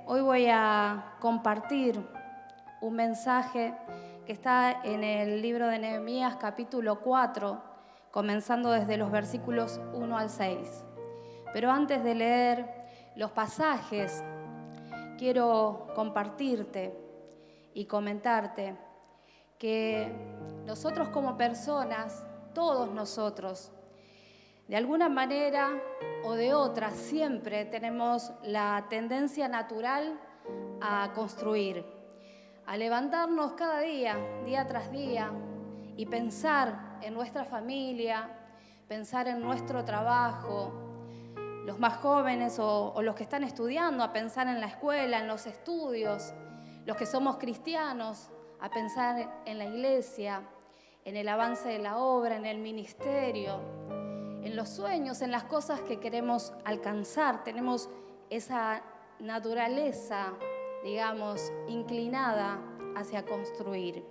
Hoy voy a compartir un mensaje que está en el libro de Nehemías, capítulo 4, comenzando desde los versículos 1 al 6. Pero antes de leer los pasajes, quiero compartirte y comentarte que nosotros como personas, todos nosotros, de alguna manera o de otra, siempre tenemos la tendencia natural a construir, a levantarnos cada día, día tras día, y pensar en nuestra familia, pensar en nuestro trabajo, los más jóvenes o los que están estudiando, a pensar en la escuela, en los estudios, los que somos cristianos, a pensar en la iglesia, en el avance de la obra, en el ministerio, en los sueños, en las cosas que queremos alcanzar. Tenemos esa naturaleza, digamos, inclinada hacia construir.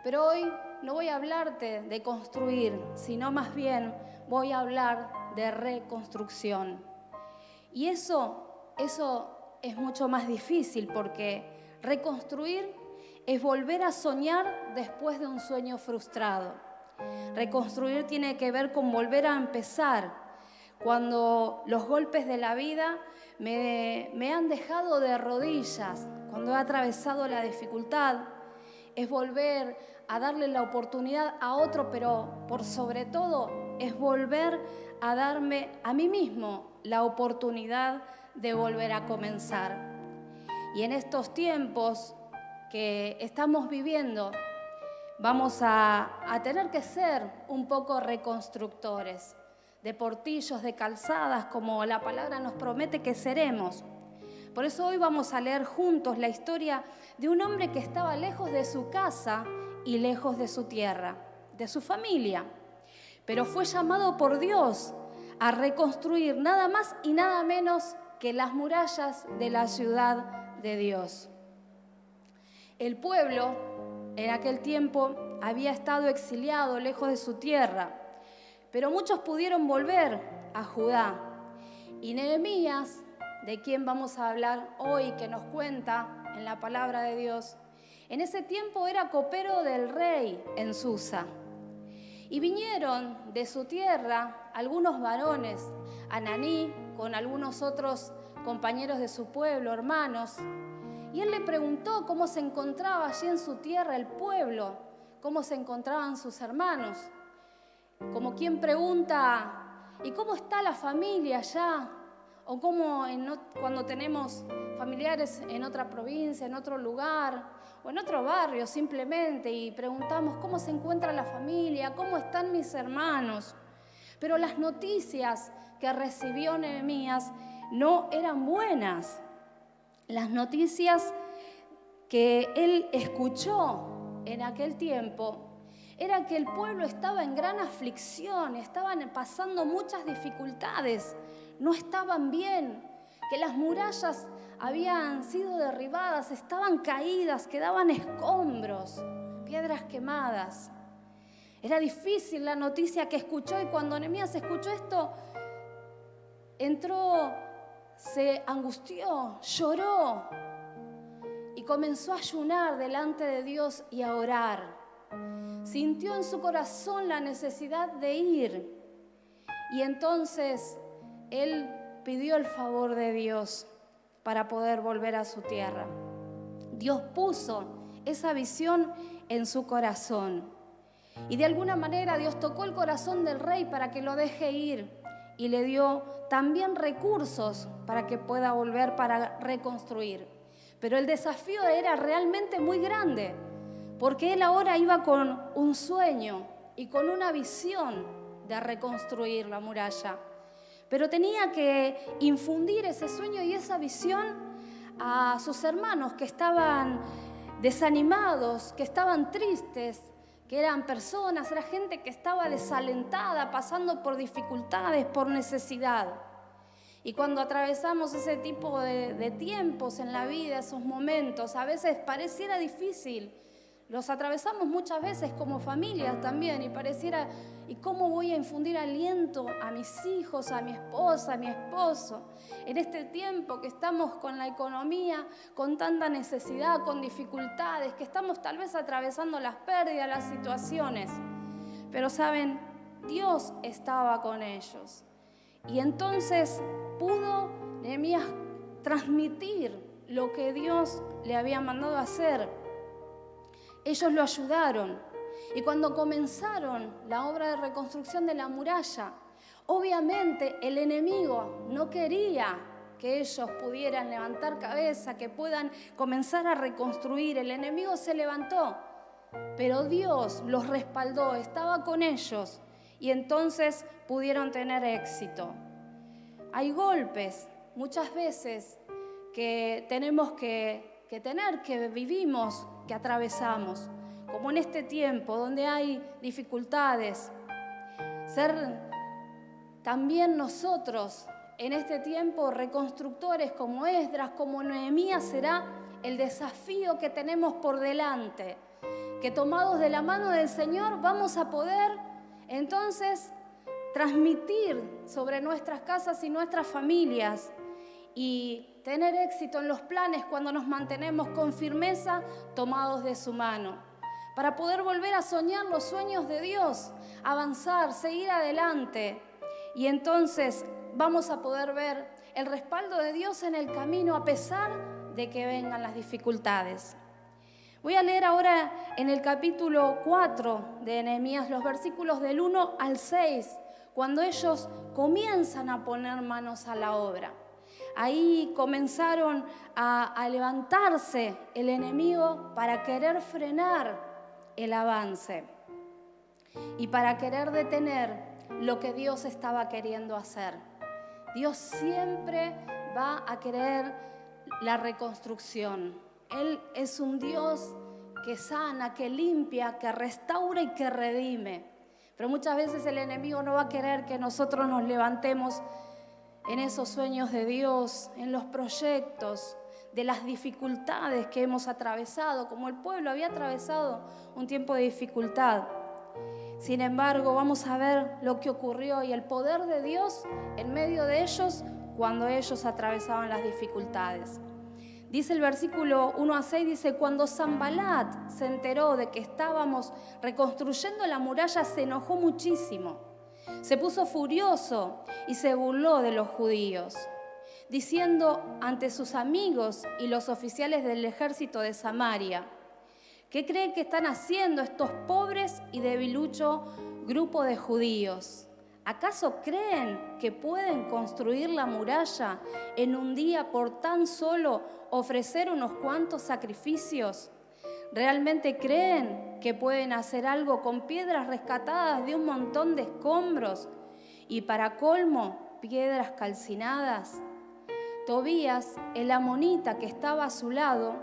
Pero hoy no voy a hablarte de construir, sino más bien voy a hablar de reconstrucción. Y eso es mucho más difícil, porque reconstruir es volver a soñar después de un sueño frustrado. Reconstruir tiene que ver con volver a empezar. Cuando los golpes de la vida me han dejado de rodillas, cuando he atravesado la dificultad, es volver a darle la oportunidad a otro, pero por sobre todo es volver a darme a mí mismo la oportunidad de volver a comenzar. Y en estos tiempos que estamos viviendo, vamos a tener que ser un poco reconstructores, de portillos, de calzadas, como la palabra nos promete que seremos. Por eso hoy vamos a leer juntos la historia de un hombre que estaba lejos de su casa y lejos de su tierra, de su familia, pero fue llamado por Dios a reconstruir nada más y nada menos que las murallas de la ciudad de Dios. El pueblo en aquel tiempo había estado exiliado lejos de su tierra, pero muchos pudieron volver a Judá. Y Nehemías, de quien vamos a hablar hoy, que nos cuenta en la palabra de Dios, en ese tiempo era copero del rey en Susa. Y vinieron de su tierra algunos varones, Ananí, con algunos otros compañeros de su pueblo, hermanos. Y él le preguntó cómo se encontraba allí en su tierra el pueblo, cómo se encontraban sus hermanos. Como quien pregunta, ¿y cómo está la familia allá? O cómo cuando tenemos familiares en otra provincia, en otro lugar, o en otro barrio simplemente, y preguntamos cómo se encuentra la familia, cómo están mis hermanos. Pero las noticias que recibió Nehemías no eran buenas. Las noticias que él escuchó en aquel tiempo era que el pueblo estaba en gran aflicción, estaban pasando muchas dificultades, no estaban bien, que las murallas habían sido derribadas, estaban caídas, quedaban escombros, piedras quemadas. Era difícil la noticia que escuchó, y cuando Nehemías escuchó esto, se angustió, lloró y comenzó a ayunar delante de Dios y a orar. Sintió en su corazón la necesidad de ir, y entonces él pidió el favor de Dios para poder volver a su tierra. Dios puso esa visión en su corazón, y de alguna manera Dios tocó el corazón del rey para que lo deje ir, y le dio también recursos para que pueda volver para reconstruir. Pero el desafío era realmente muy grande, porque él ahora iba con un sueño y con una visión de reconstruir la muralla. Pero tenía que infundir ese sueño y esa visión a sus hermanos que estaban desanimados, que estaban tristes, que eran personas, era gente que estaba desalentada, pasando por dificultades, por necesidad. Y cuando atravesamos ese tipo de tiempos en la vida, esos momentos, a veces pareciera difícil Los atravesamos muchas veces como familias también y pareciera, ¿y cómo voy a infundir aliento a mis hijos, a mi esposa, a mi esposo? En este tiempo que estamos con la economía, con tanta necesidad, con dificultades, que estamos tal vez atravesando las pérdidas, las situaciones. Pero saben, Dios estaba con ellos. Y entonces pudo Nehemías transmitir lo que Dios le había mandado hacer. Ellos lo ayudaron. Y cuando comenzaron la obra de reconstrucción de la muralla, obviamente el enemigo no quería que ellos pudieran levantar cabeza, que puedan comenzar a reconstruir. El enemigo se levantó, pero Dios los respaldó, estaba con ellos y entonces pudieron tener éxito. Hay golpes muchas veces que tenemos que tener, que vivimos, que atravesamos, como en este tiempo donde hay dificultades. Ser también nosotros en este tiempo reconstructores como Esdras, como Nehemías, será el desafío que tenemos por delante, que tomados de la mano del Señor vamos a poder entonces transmitir sobre nuestras casas y nuestras familias y tener éxito en los planes cuando nos mantenemos con firmeza tomados de su mano, para poder volver a soñar los sueños de Dios, avanzar, seguir adelante. Y entonces vamos a poder ver el respaldo de Dios en el camino a pesar de que vengan las dificultades. Voy a leer ahora en el capítulo 4 de Nehemías los versículos del 1 al 6, cuando ellos comienzan a poner manos a la obra. Ahí comenzaron a levantarse el enemigo para querer frenar el avance y para querer detener lo que Dios estaba queriendo hacer. Dios siempre va a querer la reconstrucción. Él es un Dios que sana, que limpia, que restaura y que redime. Pero muchas veces el enemigo no va a querer que nosotros nos levantemos en esos sueños de Dios, en los proyectos, de las dificultades que hemos atravesado, como el pueblo había atravesado un tiempo de dificultad. Sin embargo, vamos a ver lo que ocurrió y el poder de Dios en medio de ellos cuando ellos atravesaban las dificultades. Dice el versículo 1 a 6, dice, cuando Sanbalat se enteró de que estábamos reconstruyendo la muralla, se enojó muchísimo. Se puso furioso y se burló de los judíos, diciendo ante sus amigos y los oficiales del ejército de Samaria, ¿qué creen que están haciendo estos pobres y debilucho grupo de judíos? ¿Acaso creen que pueden construir la muralla en un día por tan solo ofrecer unos cuantos sacrificios? ¿Realmente creen que pueden hacer algo con piedras rescatadas de un montón de escombros y para colmo piedras calcinadas? Tobías, el amonita que estaba a su lado,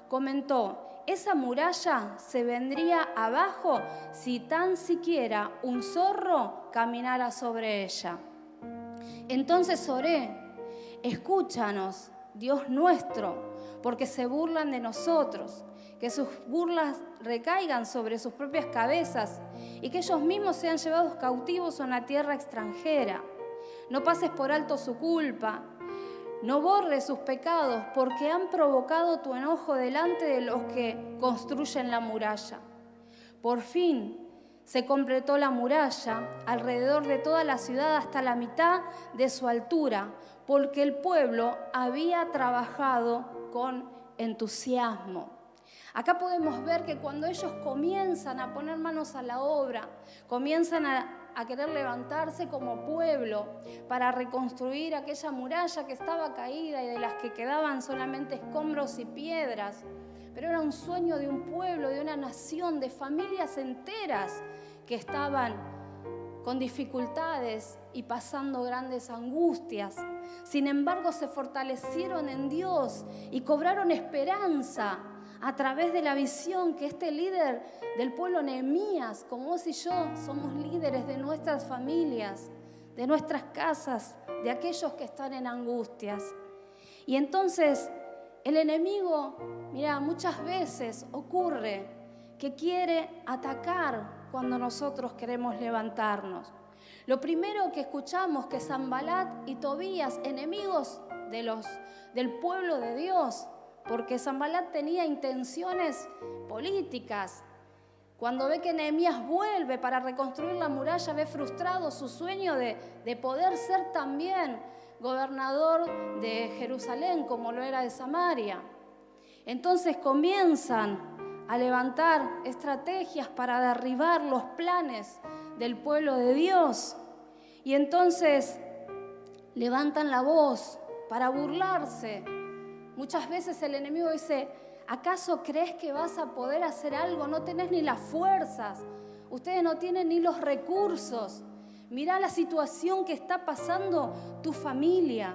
comentó, esa muralla se vendría abajo si tan siquiera un zorro caminara sobre ella. Entonces oré, escúchanos, Dios nuestro, porque se burlan de nosotros, que sus burlas recaigan sobre sus propias cabezas y que ellos mismos sean llevados cautivos a una tierra extranjera. No pases por alto su culpa, no borres sus pecados, porque han provocado tu enojo delante de los que construyen la muralla. Por fin se completó la muralla alrededor de toda la ciudad hasta la mitad de su altura, porque el pueblo había trabajado con entusiasmo. Acá podemos ver que cuando ellos comienzan a poner manos a la obra, comienzan a querer levantarse como pueblo para reconstruir aquella muralla que estaba caída y de las que quedaban solamente escombros y piedras. Pero era un sueño de un pueblo, de una nación, de familias enteras que estaban con dificultades y pasando grandes angustias. Sin embargo, se fortalecieron en Dios y cobraron esperanza a través de la visión que este líder del pueblo Nehemías, como vos y yo, somos líderes de nuestras familias, de nuestras casas, de aquellos que están en angustias. Y entonces el enemigo, mira, muchas veces ocurre que quiere atacar cuando nosotros queremos levantarnos. Lo primero que escuchamos que Sanbalat y Tobías, enemigos del pueblo de Dios, porque Sanbalat tenía intenciones políticas. Cuando ve que Nehemías vuelve para reconstruir la muralla, ve frustrado su sueño de poder ser también gobernador de Jerusalén, como lo era de Samaria. Entonces comienzan a levantar estrategias para derribar los planes del pueblo de Dios. Y entonces levantan la voz para burlarse. Muchas veces el enemigo dice: ¿acaso crees que vas a poder hacer algo? No tenés ni las fuerzas, ustedes no tienen ni los recursos. Mirá la situación que está pasando tu familia.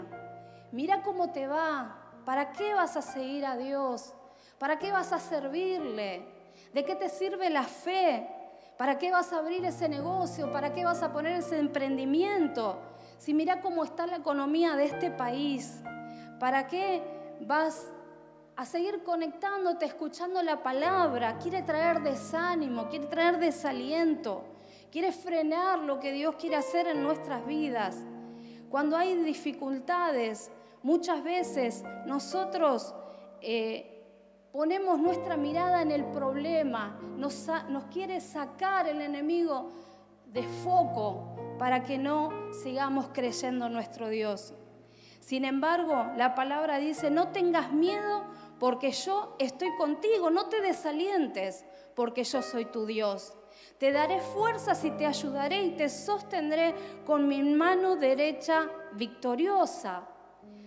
Mirá cómo te va. ¿Para qué vas a seguir a Dios? ¿Para qué vas a servirle? ¿De qué te sirve la fe? ¿Para qué vas a abrir ese negocio? ¿Para qué vas a poner ese emprendimiento? Si mirá cómo está la economía de este país. ¿Para qué vas a seguir conectándote, escuchando la palabra? Quiere traer desánimo, quiere traer desaliento, quiere frenar lo que Dios quiere hacer en nuestras vidas. Cuando hay dificultades, muchas veces nosotros ponemos nuestra mirada en el problema, nos quiere sacar el enemigo de foco para que no sigamos creyendo en nuestro Dios. Sin embargo, la palabra dice: no tengas miedo porque yo estoy contigo, no te desalientes porque yo soy tu Dios. Te daré fuerzas y te ayudaré y te sostendré con mi mano derecha victoriosa.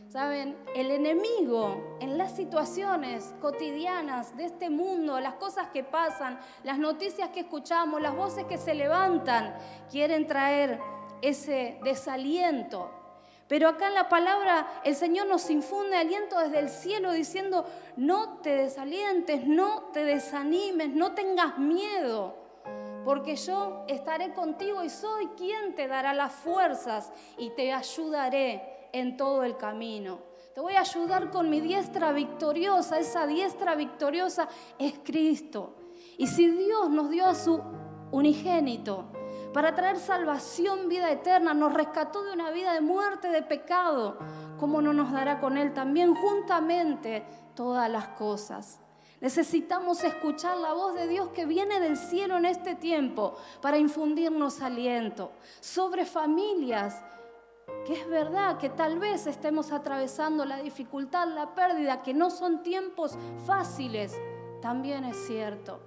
¿Saben? El enemigo en las situaciones cotidianas de este mundo, las cosas que pasan, las noticias que escuchamos, las voces que se levantan, quieren traer ese desaliento. Pero acá en la palabra el Señor nos infunde aliento desde el cielo diciendo: no te desalientes, no te desanimes, no tengas miedo, porque yo estaré contigo y soy quien te dará las fuerzas y te ayudaré en todo el camino. Te voy a ayudar con mi diestra victoriosa. Esa diestra victoriosa es Cristo. Y si Dios nos dio a su unigénito para traer salvación, vida eterna, nos rescató de una vida de muerte, de pecado, ¿cómo no nos dará con Él también juntamente todas las cosas? Necesitamos escuchar la voz de Dios que viene del cielo en este tiempo para infundirnos aliento sobre familias, que es verdad que tal vez estemos atravesando la dificultad, la pérdida, que no son tiempos fáciles, también es cierto.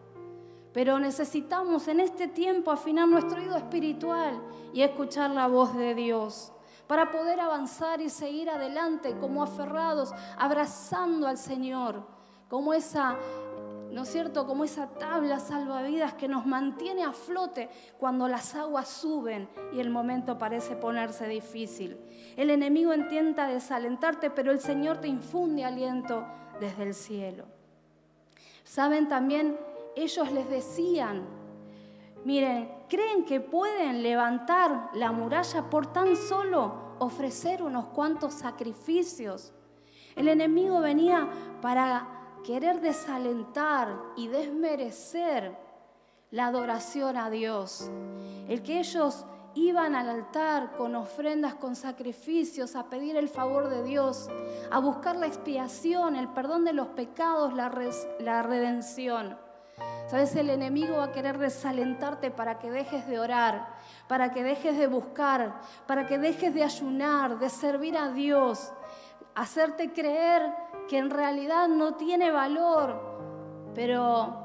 Pero necesitamos en este tiempo afinar nuestro oído espiritual y escuchar la voz de Dios para poder avanzar y seguir adelante como aferrados, abrazando al Señor, como esa, ¿no es cierto?, como esa tabla salvavidas que nos mantiene a flote cuando las aguas suben y el momento parece ponerse difícil. El enemigo intenta desalentarte, pero el Señor te infunde aliento desde el cielo. ¿Saben también? Ellos les decían: miren, ¿creen que pueden levantar la muralla por tan solo ofrecer unos cuantos sacrificios? El enemigo venía para querer desalentar y desmerecer la adoración a Dios. El que ellos iban al altar con ofrendas, con sacrificios, a pedir el favor de Dios, a buscar la expiación, el perdón de los pecados, la redención. ¿Sabes? El enemigo va a querer desalentarte para que dejes de orar, para que dejes de buscar, para que dejes de ayunar, de servir a Dios, hacerte creer que en realidad no tiene valor, pero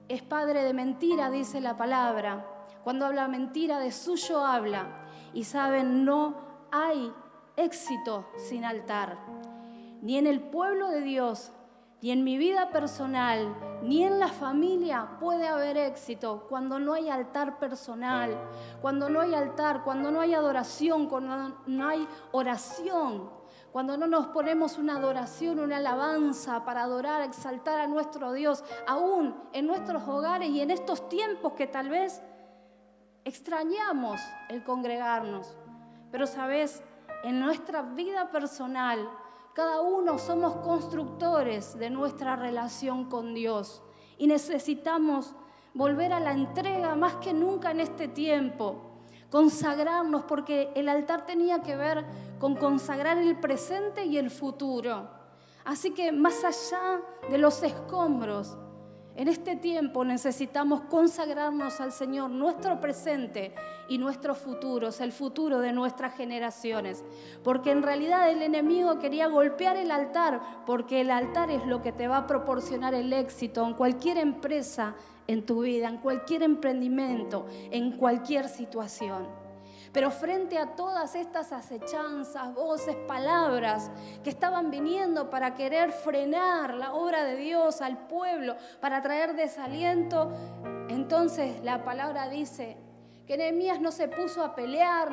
es padre de mentira, dice la palabra. Cuando habla mentira, de suyo habla. Y saben, no hay éxito sin altar, ni en el pueblo de Dios, ni en mi vida personal, ni en la familia puede haber éxito cuando no hay altar personal, cuando no hay altar, cuando no hay adoración, cuando no hay oración, cuando no nos ponemos una adoración, una alabanza para adorar, exaltar a nuestro Dios, aún en nuestros hogares y en estos tiempos que tal vez extrañamos el congregarnos. Pero, ¿sabes? En nuestra vida personal, cada uno somos constructores de nuestra relación con Dios Y necesitamos volver a la entrega más que nunca en este tiempo. Consagrarnos, porque el altar tenía que ver con consagrar el presente y el futuro. Así que más allá de los escombros, en este tiempo necesitamos consagrarnos al Señor, nuestro presente y nuestros futuros, el futuro de nuestras generaciones. Porque en realidad el enemigo quería golpear el altar, porque el altar es lo que te va a proporcionar el éxito en cualquier empresa en tu vida, en cualquier emprendimiento, en cualquier situación. Pero frente a todas estas acechanzas, voces, palabras que estaban viniendo para querer frenar la obra de Dios al pueblo, para traer desaliento, entonces la palabra dice que Nehemías no se puso a pelear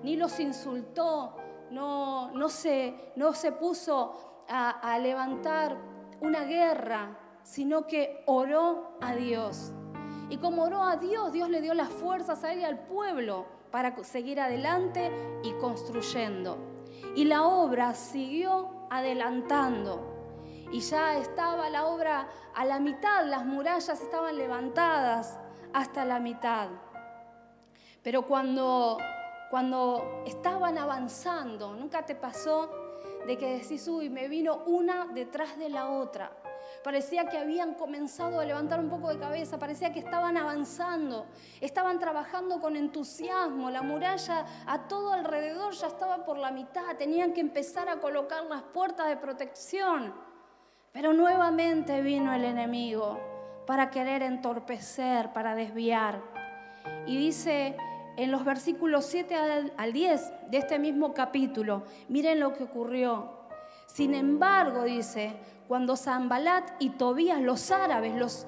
ni los insultó, no se puso a levantar una guerra, sino que oró a Dios. Y como oró a Dios, Dios le dio las fuerzas a él y al pueblo para seguir adelante y construyendo. Y la obra siguió adelantando. Y ya estaba la obra a la mitad, las murallas estaban levantadas hasta la mitad. Pero cuando estaban avanzando, ¿nunca te pasó de que decís, uy, me vino una detrás de la otra? Parecía que habían comenzado a levantar un poco de cabeza, parecía que estaban avanzando, estaban trabajando con entusiasmo, la muralla a todo alrededor ya estaba por la mitad, tenían que empezar a colocar las puertas de protección. Pero nuevamente vino el enemigo para querer entorpecer, para desviar. Y dice en los versículos 7 al 10 de este mismo capítulo, miren lo que ocurrió. Sin embargo, dice, cuando Sanbalat y Tobías, los árabes, los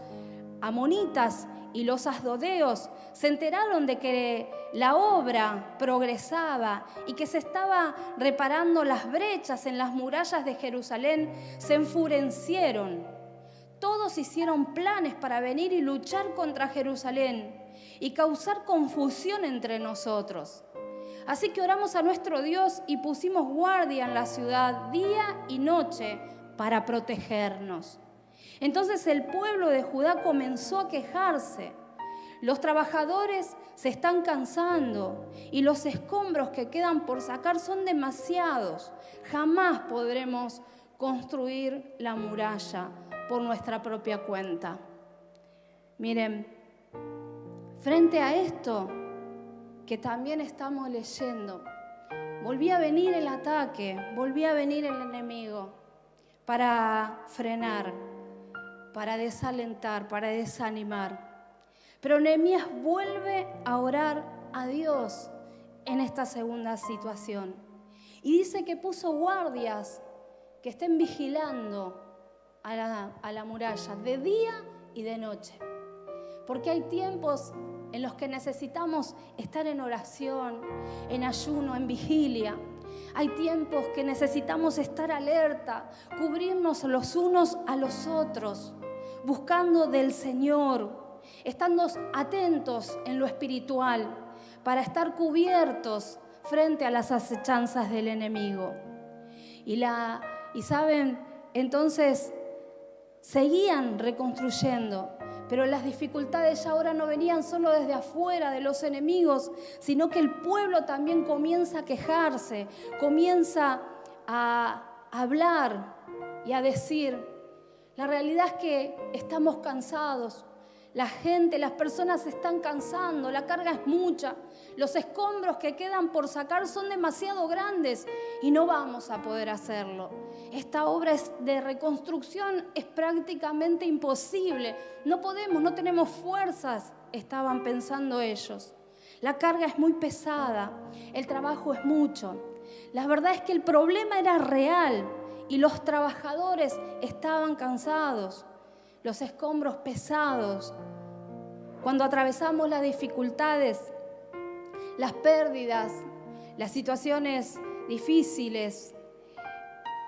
amonitas y los asdodeos, se enteraron de que la obra progresaba y que se estaba reparando las brechas en las murallas de Jerusalén, se enfurecieron. Todos hicieron planes para venir y luchar contra Jerusalén y causar confusión entre nosotros. Así que oramos a nuestro Dios y pusimos guardia en la ciudad día y noche para protegernos. Entonces el pueblo de Judá comenzó a quejarse. Los trabajadores se están cansando y los escombros que quedan por sacar son demasiados. Jamás podremos construir la muralla por nuestra propia cuenta. Miren, frente a esto que también estamos leyendo, volvía a venir el ataque, volvía a venir el enemigo para frenar, para desalentar, para desanimar. Pero Nehemías vuelve a orar a Dios en esta segunda situación. Y dice que puso guardias que estén vigilando a la muralla de día y de noche. Porque hay tiempos en los que necesitamos estar en oración, en ayuno, en vigilia. Hay tiempos que necesitamos estar alerta, cubrirnos los unos a los otros, buscando del Señor, estando atentos en lo espiritual para estar cubiertos frente a las acechanzas del enemigo. Y saben, entonces seguían reconstruyendo. Pero las dificultades ya ahora no venían solo desde afuera de los enemigos, sino que el pueblo también comienza a quejarse, comienza a hablar y a decir, la realidad es que estamos cansados, la gente, las personas se están cansando, la carga es mucha, los escombros que quedan por sacar son demasiado grandes y no vamos a poder hacerlo. Esta obra de reconstrucción es prácticamente imposible. No podemos, no tenemos fuerzas, estaban pensando ellos. La carga es muy pesada, el trabajo es mucho. La verdad es que el problema era real y los trabajadores estaban cansados, los escombros pesados. Cuando atravesamos las dificultades, las pérdidas, las situaciones difíciles,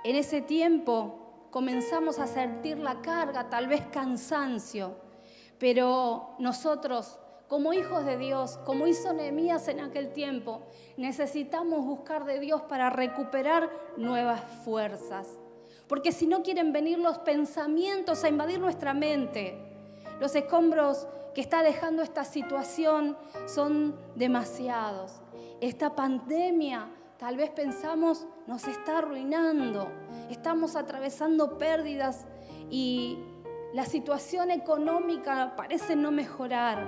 en ese tiempo comenzamos a sentir la carga, tal vez cansancio, pero nosotros, como hijos de Dios, como hizo Nehemías en aquel tiempo, necesitamos buscar de Dios para recuperar nuevas fuerzas. Porque si no quieren venir los pensamientos a invadir nuestra mente, Los escombros que está dejando esta situación son demasiados. Esta pandemia, tal vez pensamos, nos está arruinando. Estamos atravesando pérdidas y la situación económica parece no mejorar.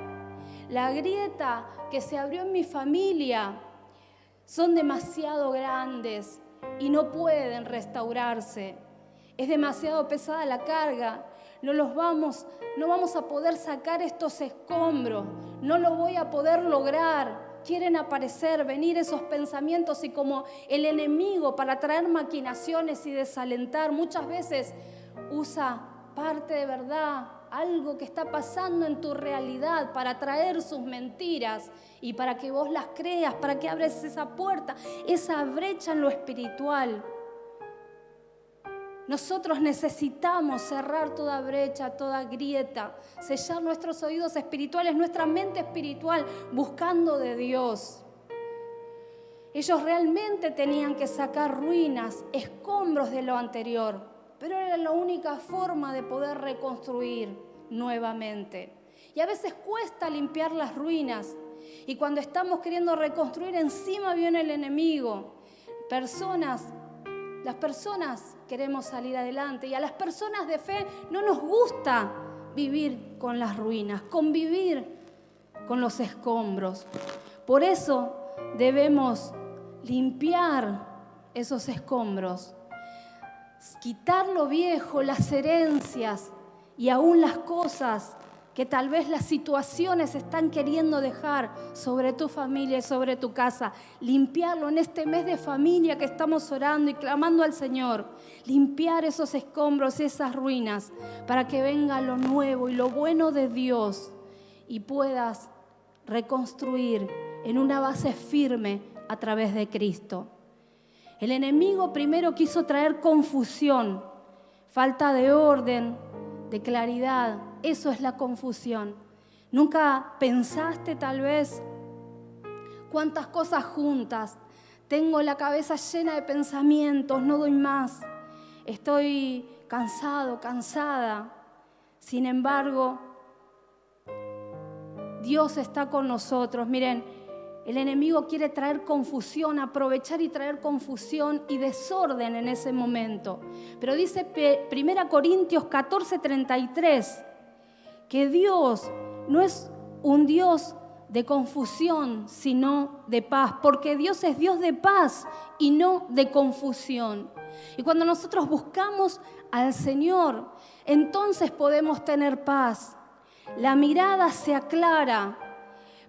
La grieta que se abrió en mi familia son demasiado grandes y no pueden restaurarse. Es demasiado pesada la carga. No vamos a poder sacar estos escombros. No lo voy a poder lograr. Quieren aparecer, venir esos pensamientos y como el enemigo para traer maquinaciones y desalentar, muchas veces usa parte de verdad, algo que está pasando en tu realidad para traer sus mentiras y para que vos las creas, para que abres esa puerta, esa brecha en lo espiritual. Nosotros necesitamos cerrar toda brecha, toda grieta, sellar nuestros oídos espirituales, nuestra mente espiritual, buscando de Dios. Ellos realmente tenían que sacar ruinas, escombros de lo anterior, pero era la única forma de poder reconstruir nuevamente. Y a veces cuesta limpiar las ruinas, y cuando estamos queriendo reconstruir, encima viene el enemigo. Las personas queremos salir adelante y a las personas de fe no nos gusta vivir con las ruinas, convivir con los escombros. Por eso debemos limpiar esos escombros, quitar lo viejo, las herencias y aún las cosas que tal vez las situaciones están queriendo dejar sobre tu familia y sobre tu casa. Limpiarlo en este mes de familia que estamos orando y clamando al Señor. Limpiar esos escombros y esas ruinas para que venga lo nuevo y lo bueno de Dios y puedas reconstruir en una base firme a través de Cristo. El enemigo primero quiso traer confusión, falta de orden, de claridad. Eso es la confusión. ¿Nunca pensaste tal vez cuántas cosas juntas? Tengo la cabeza llena de pensamientos, no doy más. Estoy cansado, cansada. Sin embargo, Dios está con nosotros. Miren, el enemigo quiere traer confusión, aprovechar y traer confusión y desorden en ese momento. Pero dice 1 Corintios 14:33 que Dios no es un Dios de confusión, sino de paz, porque Dios es Dios de paz y no de confusión. Y cuando nosotros buscamos al Señor, entonces podemos tener paz. La mirada se aclara.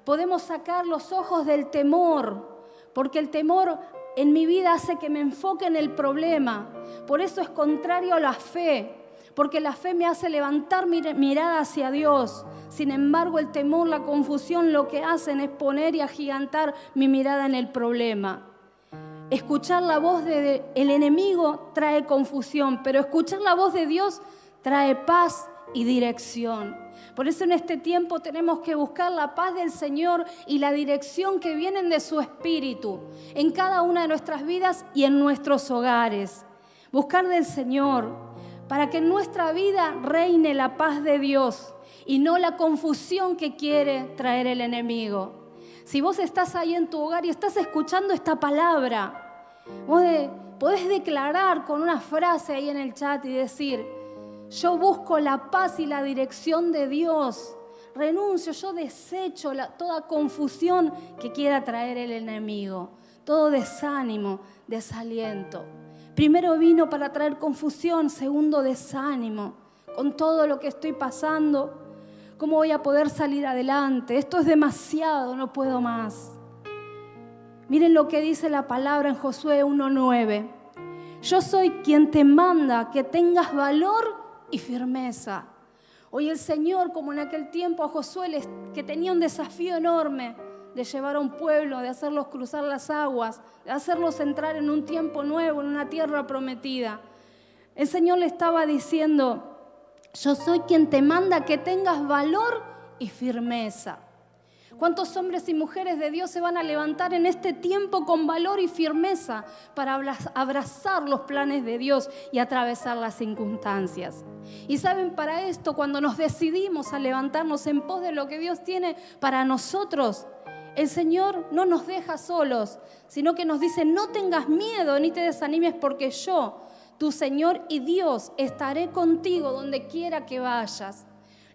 Podemos sacar los ojos del temor, porque el temor en mi vida hace que me enfoque en el problema. Por eso es contrario a la fe, porque la fe me hace levantar mi mirada hacia Dios. Sin embargo, el temor, la confusión, lo que hacen es poner y agigantar mi mirada en el problema. Escuchar la voz del enemigo trae confusión, pero escuchar la voz de Dios trae paz y dirección. Por eso en este tiempo tenemos que buscar la paz del Señor y la dirección que vienen de su Espíritu en cada una de nuestras vidas y en nuestros hogares. Buscar del Señor para que en nuestra vida reine la paz de Dios y no la confusión que quiere traer el enemigo. Si vos estás ahí en tu hogar y estás escuchando esta palabra, vos podés declarar con una frase ahí en el chat y decir: yo busco la paz y la dirección de Dios. Renuncio, yo desecho toda confusión que quiera traer el enemigo, todo desánimo, desaliento. Primero vino para traer confusión, segundo desánimo. Con todo lo que estoy pasando, ¿cómo voy a poder salir adelante? Esto es demasiado, no puedo más. Miren lo que dice la palabra en Josué 1:9. Yo soy quien te manda que tengas valor y firmeza. Hoy el Señor, como en aquel tiempo a Josué, que tenía un desafío enorme de llevar a un pueblo, de hacerlos cruzar las aguas, de hacerlos entrar en un tiempo nuevo, en una tierra prometida. El Señor le estaba diciendo: yo soy quien te manda que tengas valor y firmeza. ¿Cuántos hombres y mujeres de Dios se van a levantar en este tiempo con valor y firmeza para abrazar los planes de Dios y atravesar las circunstancias? Y saben, para esto, cuando nos decidimos a levantarnos en pos de lo que Dios tiene para nosotros, el Señor no nos deja solos, sino que nos dice: no tengas miedo ni te desanimes, porque yo, tu Señor y Dios, estaré contigo donde quiera que vayas.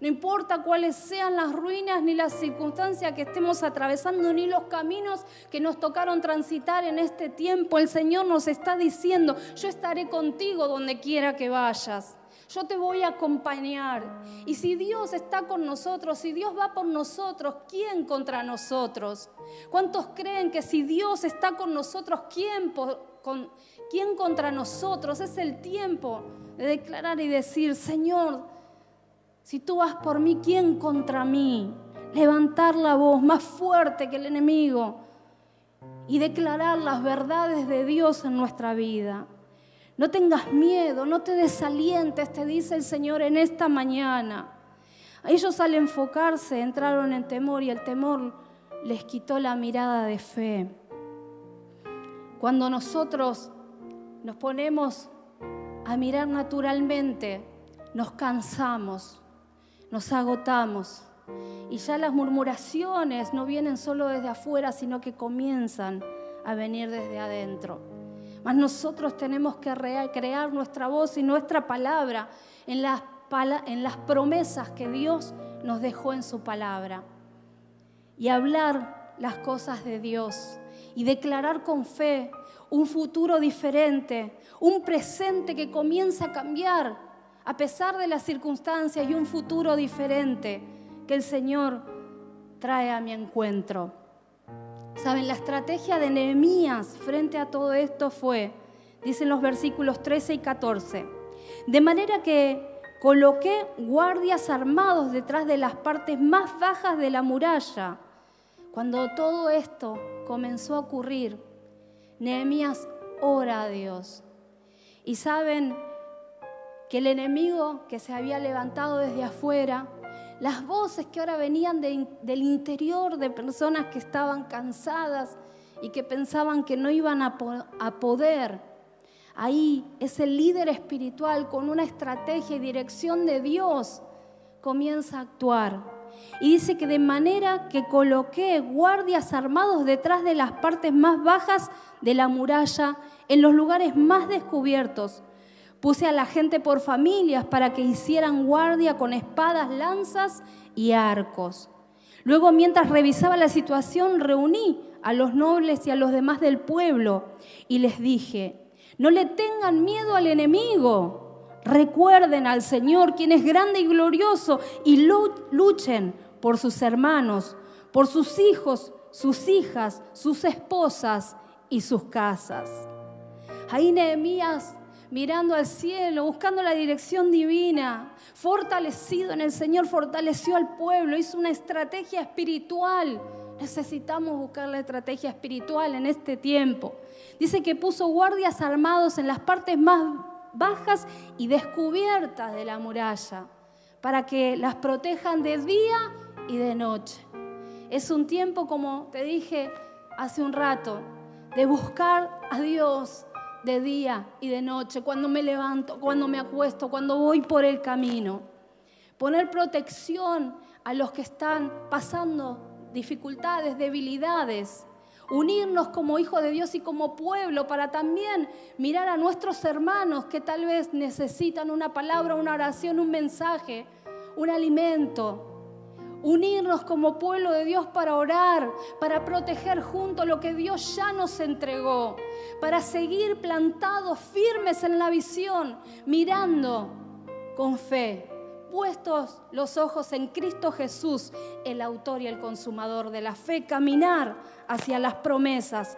No importa cuáles sean las ruinas ni las circunstancias que estemos atravesando, ni los caminos que nos tocaron transitar en este tiempo, el Señor nos está diciendo: yo estaré contigo donde quiera que vayas. Yo te voy a acompañar. Y si Dios está con nosotros, si Dios va por nosotros, ¿quién contra nosotros? ¿Cuántos creen que si Dios está con nosotros, quién contra nosotros? Es el tiempo de declarar y decir: Señor, si tú vas por mí, ¿quién contra mí? Levantar la voz más fuerte que el enemigo y declarar las verdades de Dios en nuestra vida. No tengas miedo, no te desalientes, te dice el Señor en esta mañana. Ellos, al enfocarse, entraron en temor, y el temor les quitó la mirada de fe. Cuando nosotros nos ponemos a mirar naturalmente, nos cansamos, nos agotamos, y ya las murmuraciones no vienen solo desde afuera, sino que comienzan a venir desde adentro. Mas nosotros tenemos que crear nuestra voz y nuestra palabra en las promesas que Dios nos dejó en su palabra, y hablar las cosas de Dios y declarar con fe un futuro diferente, un presente que comienza a cambiar a pesar de las circunstancias, y un futuro diferente que el Señor trae a mi encuentro. Saben, la estrategia de Nehemías frente a todo esto fue, dicen los versículos 13 y 14, de manera que coloqué guardias armados detrás de las partes más bajas de la muralla. Cuando todo esto comenzó a ocurrir, Nehemías ora a Dios. Y saben que el enemigo que se había levantado desde afuera, las voces que ahora venían del interior de personas que estaban cansadas y que pensaban que no iban a poder, ahí ese líder espiritual con una estrategia y dirección de Dios comienza a actuar. Y dice que de manera que coloqué guardias armados detrás de las partes más bajas de la muralla, en los lugares más descubiertos. Puse a la gente por familias para que hicieran guardia con espadas, lanzas y arcos. Luego, mientras revisaba la situación, reuní a los nobles y a los demás del pueblo y les dije: no le tengan miedo al enemigo. Recuerden al Señor, quien es grande y glorioso, y luchen por sus hermanos, por sus hijos, sus hijas, sus esposas y sus casas. Ahí Nehemías, mirando al cielo, buscando la dirección divina, fortalecido en el Señor, fortaleció al pueblo, hizo una estrategia espiritual. Necesitamos buscar la estrategia espiritual en este tiempo. Dice que puso guardias armados en las partes más bajas y descubiertas de la muralla, para que las protejan de día y de noche. Es un tiempo, como te dije hace un rato, de buscar a Dios de día y de noche, cuando me levanto, cuando me acuesto, cuando voy por el camino. Poner protección a los que están pasando dificultades, debilidades. Unirnos como hijos de Dios y como pueblo para también mirar a nuestros hermanos que tal vez necesitan una palabra, una oración, un mensaje, un alimento. Unirnos como pueblo de Dios para orar, para proteger juntos lo que Dios ya nos entregó, para seguir plantados firmes en la visión, mirando con fe, puestos los ojos en Cristo Jesús, el autor y el consumador de la fe, caminar hacia las promesas,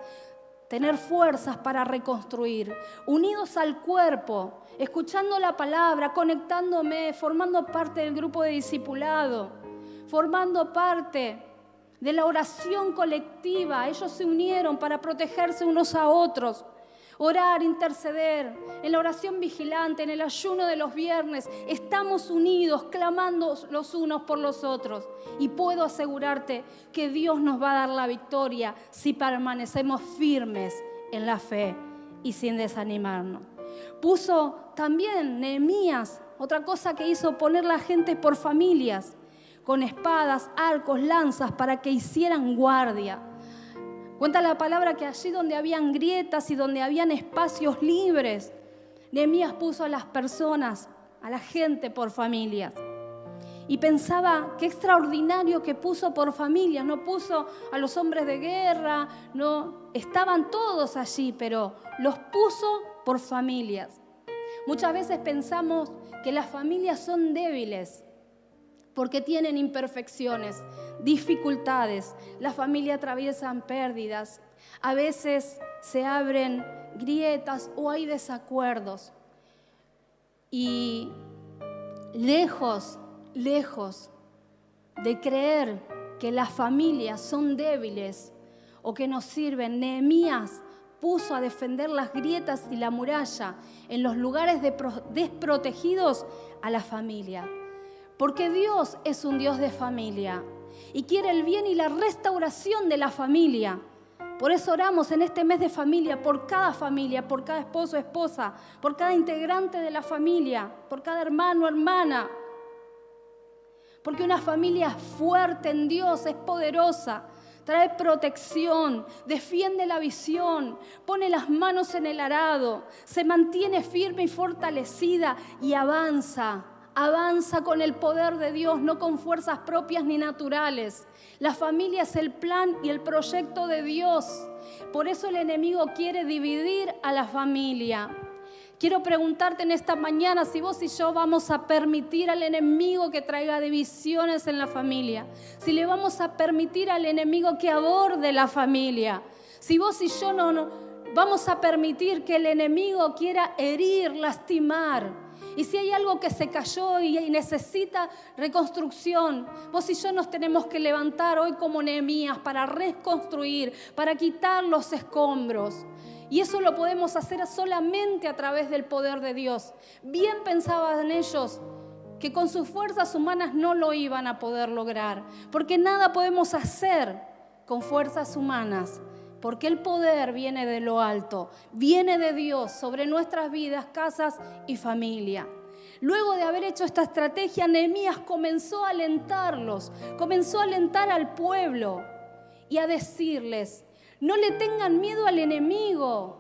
tener fuerzas para reconstruir, unidos al cuerpo, escuchando la palabra, conectándome, formando parte del grupo de discipulado, formando parte de la oración colectiva. Ellos se unieron para protegerse unos a otros. Orar, interceder, en la oración vigilante, en el ayuno de los viernes, estamos unidos, clamando los unos por los otros. Y puedo asegurarte que Dios nos va a dar la victoria si permanecemos firmes en la fe y sin desanimarnos. Puso también Nehemías, otra cosa que hizo, poner la gente por familias, con espadas, arcos, lanzas, para que hicieran guardia. Cuenta la palabra que allí donde habían grietas y donde habían espacios libres, Nehemías puso a las personas, a la gente por familias. Y pensaba, qué extraordinario que puso por familias, no puso a los hombres de guerra, no, estaban todos allí, pero los puso por familias. Muchas veces pensamos que las familias son débiles, porque tienen imperfecciones, dificultades. La familia atraviesan pérdidas. A veces se abren grietas o hay desacuerdos. Y lejos de creer que las familias son débiles o que nos sirven, Nehemías puso a defender las grietas y la muralla en los lugares desprotegidos a la familia. Porque Dios es un Dios de familia y quiere el bien y la restauración de la familia. Por eso oramos en este mes de familia, por cada esposo, esposa, por cada integrante de la familia, por cada hermano, hermana. Porque una familia fuerte en Dios es poderosa, trae protección, defiende la visión, pone las manos en el arado, se mantiene firme y fortalecida y avanza con el poder de Dios, no con fuerzas propias ni naturales. La familia es el plan y el proyecto de Dios. Por eso el enemigo quiere dividir a la familia. Quiero preguntarte en esta mañana si vos y yo vamos a permitir al enemigo que traiga divisiones en la familia. Si le vamos a permitir al enemigo que aborde la familia. Si vos y yo no vamos a permitir que el enemigo quiera herir, lastimar. Y si hay algo que se cayó y necesita reconstrucción, vos y yo nos tenemos que levantar hoy como Nehemías para reconstruir, para quitar los escombros. Y eso lo podemos hacer solamente a través del poder de Dios. Bien pensaban ellos que con sus fuerzas humanas no lo iban a poder lograr, porque nada podemos hacer con fuerzas humanas. Porque el poder viene de lo alto, viene de Dios sobre nuestras vidas, casas y familia. Luego de haber hecho esta estrategia, Nehemías comenzó a alentarlos, comenzó a alentar al pueblo y a decirles, no le tengan miedo al enemigo,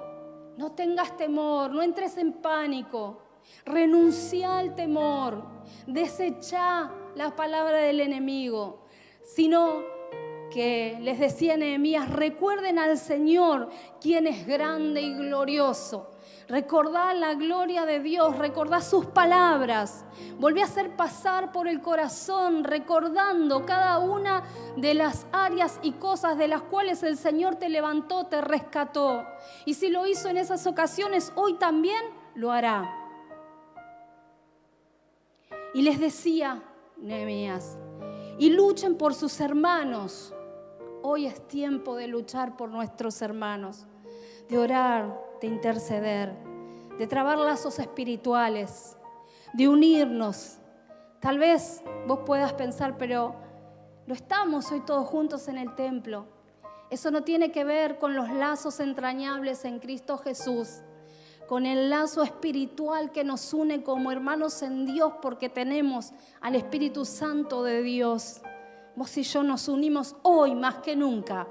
no tengas temor, no entres en pánico, renuncia al temor, desecha la palabra del enemigo, sino que les decía Nehemías, recuerden al Señor, quien es grande y glorioso. Recordá la gloria de Dios, recordá sus palabras. Volví a hacer pasar por el corazón, recordando cada una de las áreas y cosas de las cuales el Señor te levantó, te rescató. Y si lo hizo en esas ocasiones, hoy también lo hará. Y les decía Nehemías, y luchen por sus hermanos. Hoy es tiempo de luchar por nuestros hermanos, de orar, de interceder, de trabar lazos espirituales, de unirnos. Tal vez vos puedas pensar, pero no estamos hoy todos juntos en el templo. Eso no tiene que ver con los lazos entrañables en Cristo Jesús, con el lazo espiritual que nos une como hermanos en Dios porque tenemos al Espíritu Santo de Dios. Vos y yo nos unimos hoy más que nunca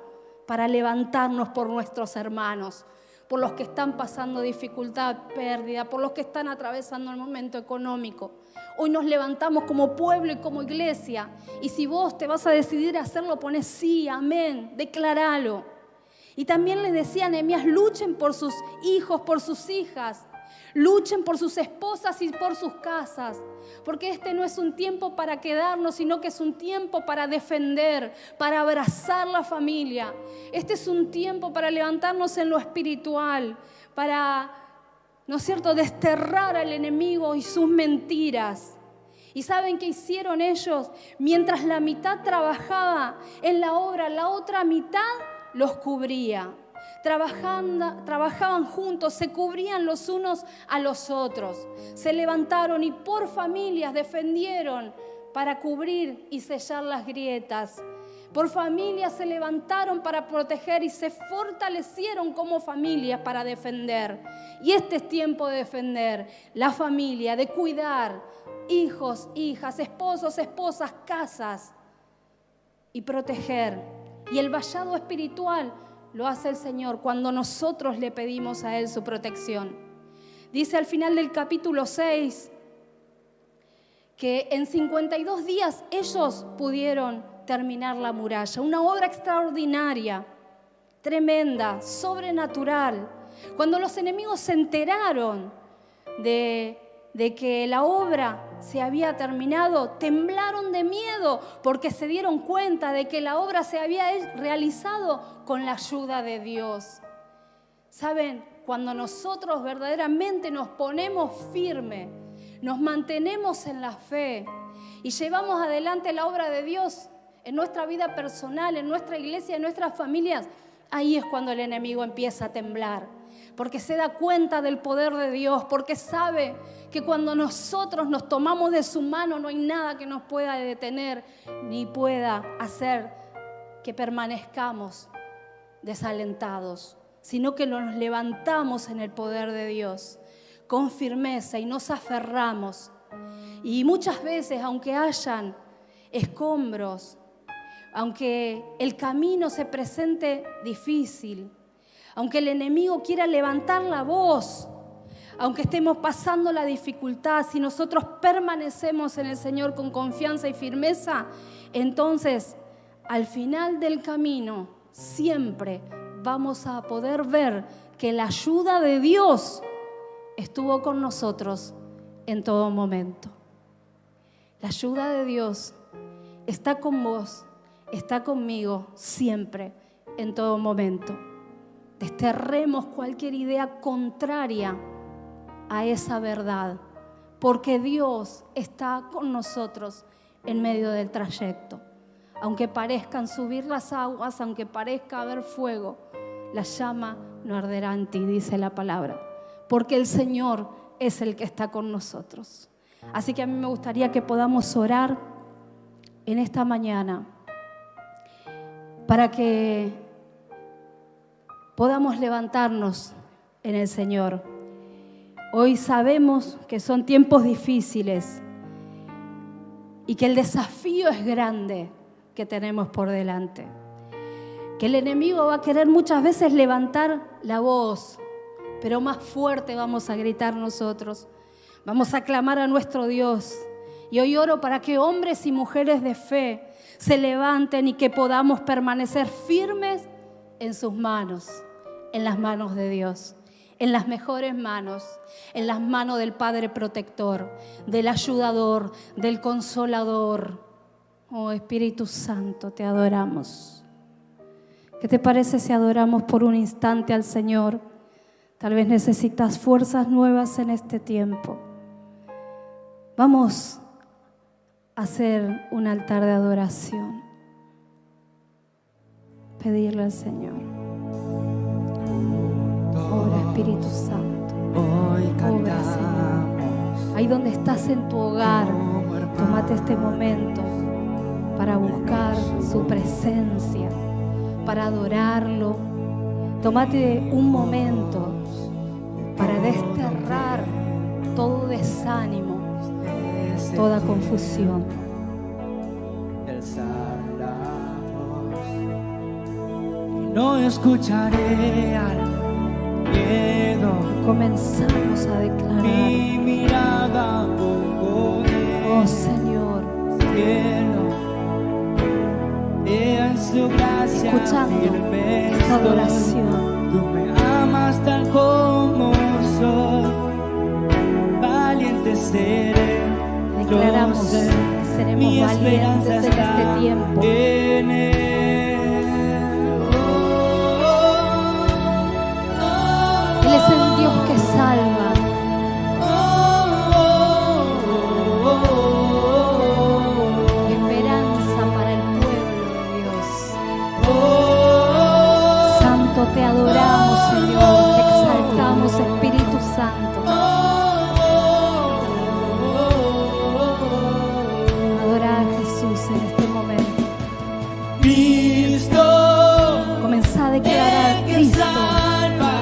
para levantarnos por nuestros hermanos, por los que están pasando dificultad, pérdida, por los que están atravesando el momento económico. Hoy nos levantamos como pueblo y como iglesia. Y si vos te vas a decidir a hacerlo, poné sí, amén, declaralo. Y también les decía a Nehemías, luchen por sus hijos, por sus hijas. Luchen por sus esposas y por sus casas, porque este no es un tiempo para quedarnos, sino que es un tiempo para defender, para abrazar la familia. Este es un tiempo para levantarnos en lo espiritual, para, ¿no es cierto?, desterrar al enemigo y sus mentiras. ¿Y saben qué hicieron ellos? Mientras la mitad trabajaba en la obra, la otra mitad los cubría. trabajaban juntos, se cubrían los unos a los otros. Se levantaron y por familias defendieron para cubrir y sellar las grietas. Por familias se levantaron para proteger y se fortalecieron como familias para defender. Y este es tiempo de defender la familia, de cuidar hijos, hijas, esposos, esposas, casas y proteger. Y el vallado espiritual lo hace el Señor cuando nosotros le pedimos a Él su protección. Dice al final del capítulo 6 que en 52 días ellos pudieron terminar la muralla. Una obra extraordinaria, tremenda, sobrenatural. Cuando los enemigos se enteraron de que la obra se había terminado, temblaron de miedo porque se dieron cuenta de que la obra se había realizado con la ayuda de Dios. ¿Saben? Cuando nosotros verdaderamente nos ponemos firmes, nos mantenemos en la fe y llevamos adelante la obra de Dios en nuestra vida personal, en nuestra iglesia, en nuestras familias, ahí es cuando el enemigo empieza a temblar. Porque se da cuenta del poder de Dios, porque sabe que cuando nosotros nos tomamos de su mano no hay nada que nos pueda detener ni pueda hacer que permanezcamos desalentados, sino que nos levantamos en el poder de Dios con firmeza y nos aferramos. Y muchas veces, aunque hayan escombros, aunque el camino se presente difícil, aunque el enemigo quiera levantar la voz, aunque estemos pasando la dificultad, si nosotros permanecemos en el Señor con confianza y firmeza, entonces al final del camino siempre vamos a poder ver que la ayuda de Dios estuvo con nosotros en todo momento. La ayuda de Dios está con vos, está conmigo siempre, en todo momento. Desterremos cualquier idea contraria a esa verdad, porque Dios está con nosotros en medio del trayecto. Aunque parezcan subir las aguas, aunque parezca haber fuego, la llama no arderá en ti, dice la palabra, porque el Señor es el que está con nosotros. Así que a mí me gustaría que podamos orar en esta mañana para que podamos levantarnos en el Señor. Hoy sabemos que son tiempos difíciles y que el desafío es grande que tenemos por delante. Que el enemigo va a querer muchas veces levantar la voz, pero más fuerte vamos a gritar nosotros. Vamos a clamar a nuestro Dios. Y hoy oro para que hombres y mujeres de fe se levanten y que podamos permanecer firmes en sus manos, en las manos de Dios, en las mejores manos, en las manos del Padre protector, del ayudador, del consolador. Oh Espíritu Santo, te adoramos. ¿Qué te parece si adoramos por un instante al Señor? Tal vez necesitas fuerzas nuevas en este tiempo. Vamos a hacer un altar de adoración. Pedirle al Señor. Ora, Espíritu Santo. Obra, Señor. Ahí donde estás en tu hogar, tómate este momento para buscar su presencia, para adorarlo. Tómate un momento para desterrar todo desánimo, toda confusión. No escucharé al miedo. Comenzamos a declarar. Mi mirada pondré. Oh Señor, Cielo, en su gracia escuchando firme esta estoy. adoración, Tú me amas tal como soy. Valiente seré. declaramos Yo sé, que seremos mi valientes esperanza en este está tiempo. en él. Él es el Dios que salva. Esperanza para el pueblo de Dios. Santo, te adoramos. Cristo, salva,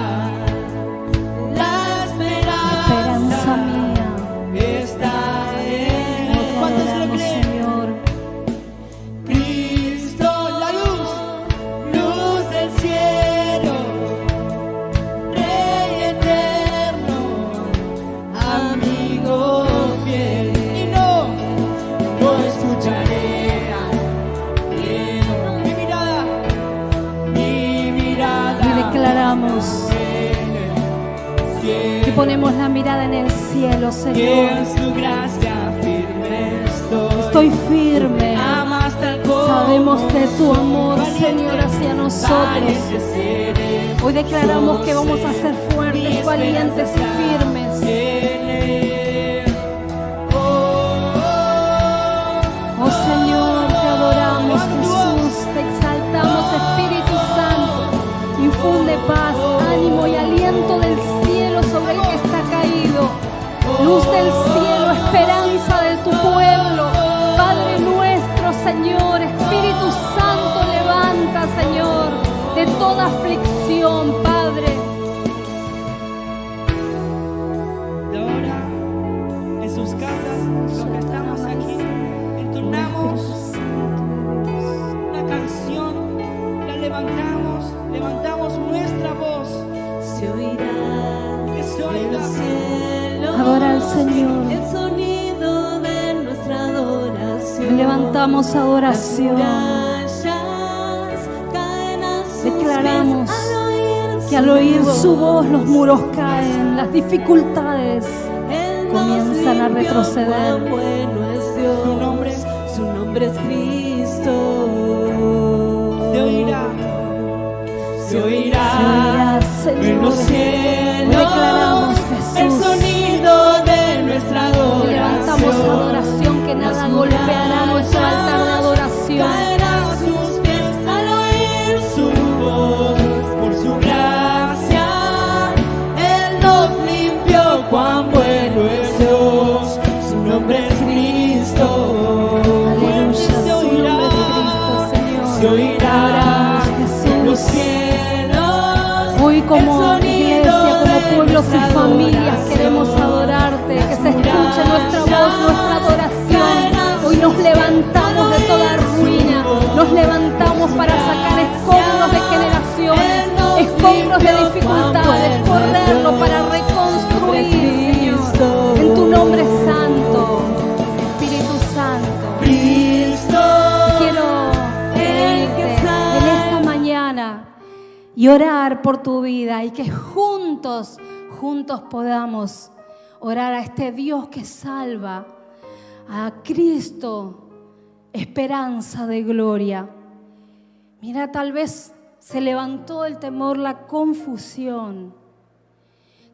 la esperanza mía. está en Él. ¿Cuántos lo Adoramos, creen? Señor. Cristo, la luz, luz del cielo, Rey eterno, amigo fiel. Y no escucharé miedo. Mi mirada, Y declaramos en el cielo. que ponemos la mirada en el cielo, Que Señor. en su gracia firme estoy. Estoy firme. Amas tal como Sabemos de tu amor, valiente, Señor, hacia nosotros. valiente seré. Hoy declaramos que vamos a ser fuertes, valientes y firmes. Oh Señor, te adoramos, Jesús, te exaltamos, Espíritu Santo. Infunde paz, ánimo y aliento del cielo sobre el que está caído. Luz del cielo, esperanza de tu pueblo. Padre nuestro, Señor, Espíritu Santo, levanta, Señor, de toda aflicción, Padre. De ahora, en sus casas, los que estamos aquí, entonamos una canción, la levantamos nuestra voz. Se oirá Que se en oiga. los cielos Adora al Señor. el sonido de nuestra adoración. Levantamos adoración. Murallas caen a sus Declaramos pies que al oír su voz los muros caen, las dificultades Él nos comienzan a limpió, retroceder. cuán bueno es Dios. Su nombre es Cristo. Se oirá, se oirá, Se oirá, Señor. en los cielos, Declaramos, el Jesús. sonido de nuestra adoración. Levantamos adoración, que nada golpeará nuestro altar de adoración. Caerá a sus pies al oír su voz, por su gracia, Él nos limpió, cuán bueno es Dios, su nombre es Cristo. Aleluya, Se su nombre es oirá, Cristo, Señor. se oirá, Adoramos, en los Jesús. cielos, Hoy como el sonido iglesia, como de pueblos y nuestra familias adoración. queremos adorarte, que se escuche nuestra voz, nuestra adoración. Hoy nos levantamos de toda ruina, nos levantamos para sacar escombros de generaciones, escombros de dificultades, correrlo para reconstruir, Señor, en tu nombre santo, Espíritu Santo. Cristo, Quiero pedirte en esta mañana y orar por tu vida y que juntos podamos orar a este Dios que salva, a Cristo, esperanza de gloria. Mira, tal vez se levantó el temor, la confusión.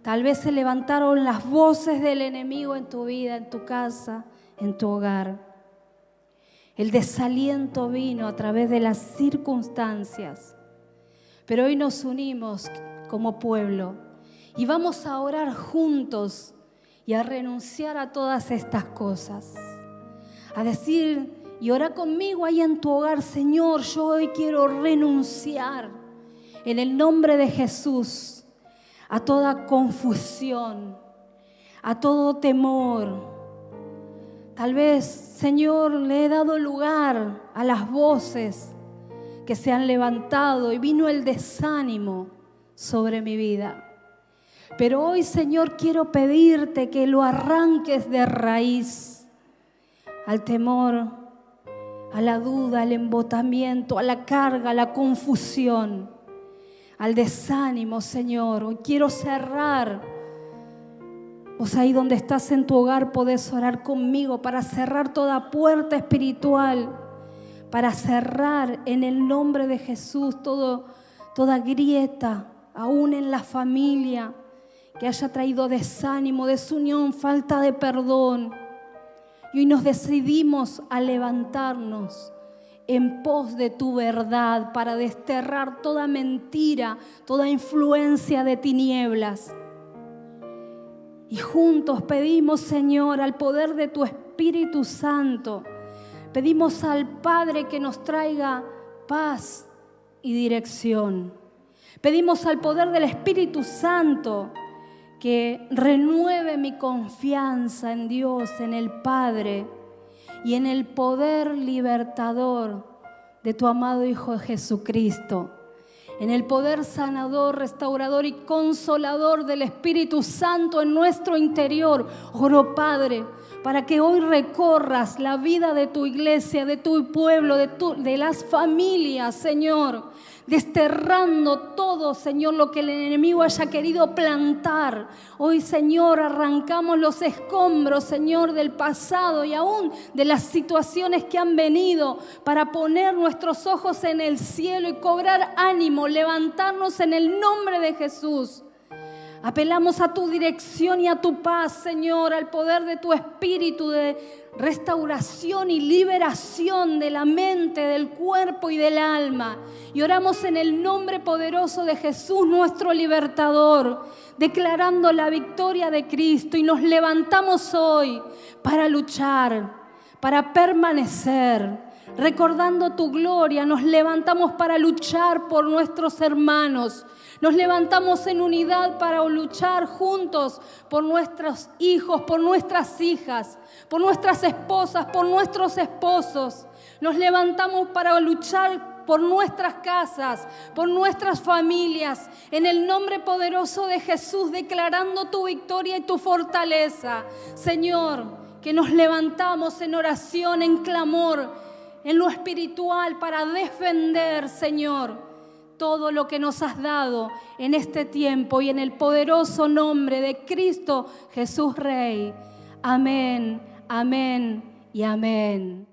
Tal vez se levantaron las voces del enemigo en tu vida, en tu casa, en tu hogar. El desaliento vino a través de las circunstancias. Pero hoy nos unimos como pueblo y vamos a orar juntos y a renunciar a todas estas cosas. A decir y ora conmigo ahí en tu hogar: Señor, yo hoy quiero renunciar en el nombre de Jesús a toda confusión, a todo temor. Tal vez, Señor, le he dado lugar a las voces que se han levantado y vino el desánimo sobre mi vida. Pero hoy, Señor, quiero pedirte que lo arranques de raíz al temor, a la duda, al embotamiento, a la carga, a la confusión, al desánimo, Señor. Hoy quiero cerrar. Vos ahí donde estás en tu hogar podés orar conmigo para cerrar toda puerta espiritual, para cerrar en el nombre de Jesús toda grieta, aún en la familia, que haya traído desánimo, desunión, falta de perdón. Y hoy nos decidimos a levantarnos en pos de tu verdad para desterrar toda mentira, toda influencia de tinieblas. Y juntos pedimos, Señor, al poder de tu Espíritu Santo, pedimos al Padre que nos traiga paz y dirección. Pedimos al poder del Espíritu Santo que renueve mi confianza en Dios, en el Padre y en el poder libertador de tu amado Hijo Jesucristo, en el poder sanador, restaurador y consolador del Espíritu Santo en nuestro interior. Oro, Padre, para que hoy recorras la vida de tu iglesia, de tu pueblo, de las familias, Señor, desterrando todo, Señor, lo que el enemigo haya querido plantar. Hoy, Señor, arrancamos los escombros, Señor, del pasado y aún de las situaciones que han venido, para poner nuestros ojos en el cielo y cobrar ánimo, levantarnos en el nombre de Jesús. Apelamos a tu dirección y a tu paz, Señor, al poder de tu Espíritu de restauración y liberación de la mente, del cuerpo y del alma. Y oramos en el nombre poderoso de Jesús, nuestro libertador, declarando la victoria de Cristo. Y nos levantamos hoy para luchar, para permanecer. Recordando tu gloria, nos levantamos para luchar por nuestros hermanos. Nos levantamos en unidad para luchar juntos por nuestros hijos, por nuestras hijas, por nuestras esposas, por nuestros esposos. Nos levantamos para luchar por nuestras casas, por nuestras familias, en el nombre poderoso de Jesús, declarando tu victoria y tu fortaleza. Señor, que nos levantamos en oración, en clamor, en lo espiritual para defender, Señor, todo lo que nos has dado en este tiempo y en el poderoso nombre de Cristo Jesús Rey. Amén, amén y amén.